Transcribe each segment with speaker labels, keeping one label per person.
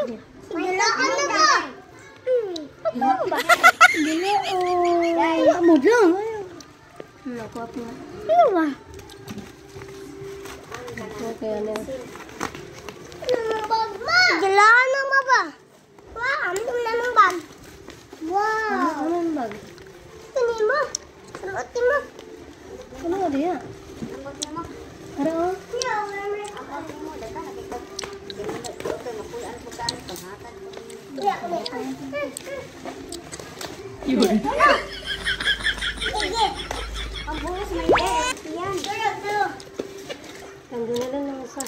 Speaker 1: Gila ano ba? Gila ba? Gila oh.
Speaker 2: Amod lang.
Speaker 1: Nakuha po nga.
Speaker 2: Ano ba?
Speaker 1: Okay, ano?
Speaker 2: Gila ano ba? Wow, ano namang bag? Wow.
Speaker 1: Ano ang bag?
Speaker 2: Tani mo. Suotin mo.
Speaker 1: Ano nga diya? Ano oh?
Speaker 2: Yun. Sige. Ang buhos may yan.
Speaker 1: Nandun na lang ang isa.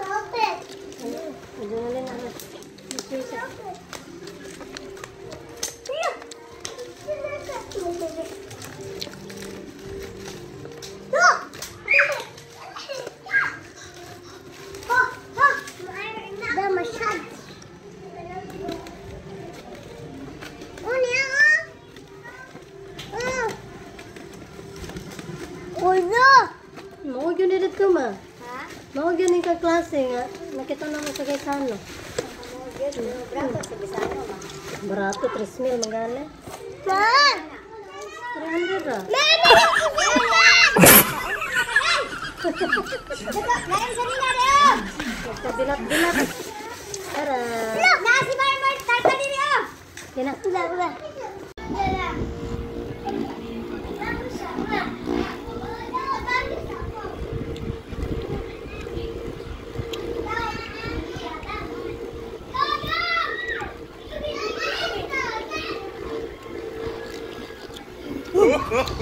Speaker 2: Open.
Speaker 1: Nandun na lang ang isa. Mao gyud dito ko ma.
Speaker 2: Ha?
Speaker 1: Mao gyud ni ka klase nga. Nakita naman sa Gaetano.
Speaker 2: Brato sa Bisaya ma.
Speaker 1: Barato 3,000 magana.
Speaker 2: Ma!
Speaker 1: 300 ra.
Speaker 2: Lain sa nila rin!
Speaker 1: Bilat-bilat. Tara.
Speaker 2: Look! Nasi Marmar! Tarta diri oh!
Speaker 1: Kina.
Speaker 2: Ula.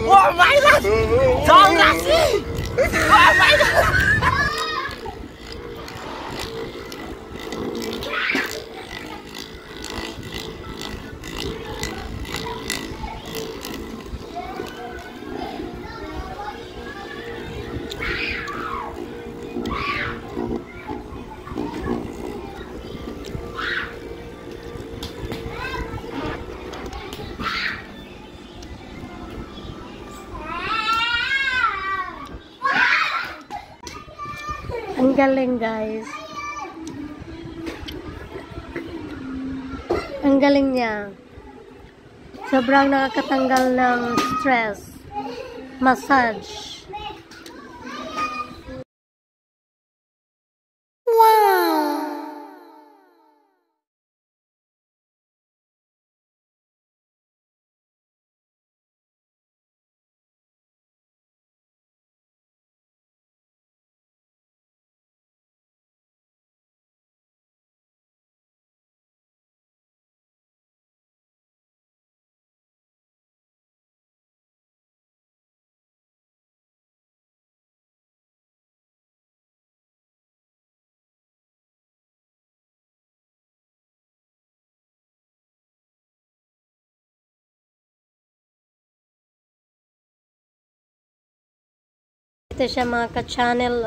Speaker 3: Oh my god! Don't see! Oh my god!
Speaker 1: Ang galing guys. Ang galing niya. Sobrang nakakatanggal ng stress. Massage. Ito siya mga ka-channel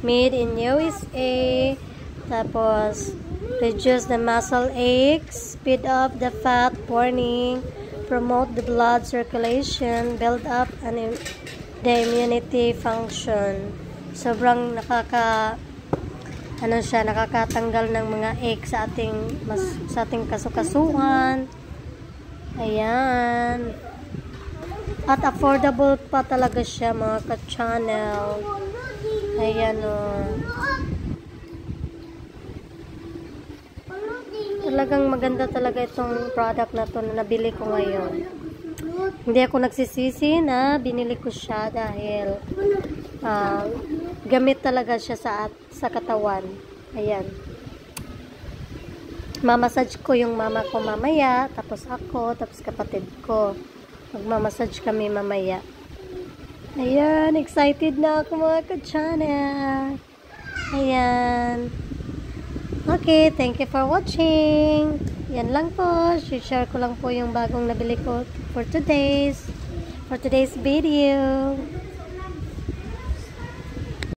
Speaker 1: made in USA. Tapos reduce the muscle aches, speed up the fat burning, promote the blood circulation, build up the immunity function. Sobrang nakakatanggal ng mga aches sa ating kasukasuhan. Ayan. At affordable pa talaga siya mga ka-channel. Ayan o. Talagang maganda talaga itong product na to na nabili ko ngayon. Hindi ako nagsisisi na binili ko siya dahil gamit talaga siya sa katawan. Ayan. Mamassage ko yung mama ko mamaya, tapos ako, tapos kapatid ko. Magmamassage kami mamaya. Ayan, excited na ako mga ka-channel. Ayan. Okay, thank you for watching. Yan lang po. Share ko lang po yung bagong nabili ko for today's video.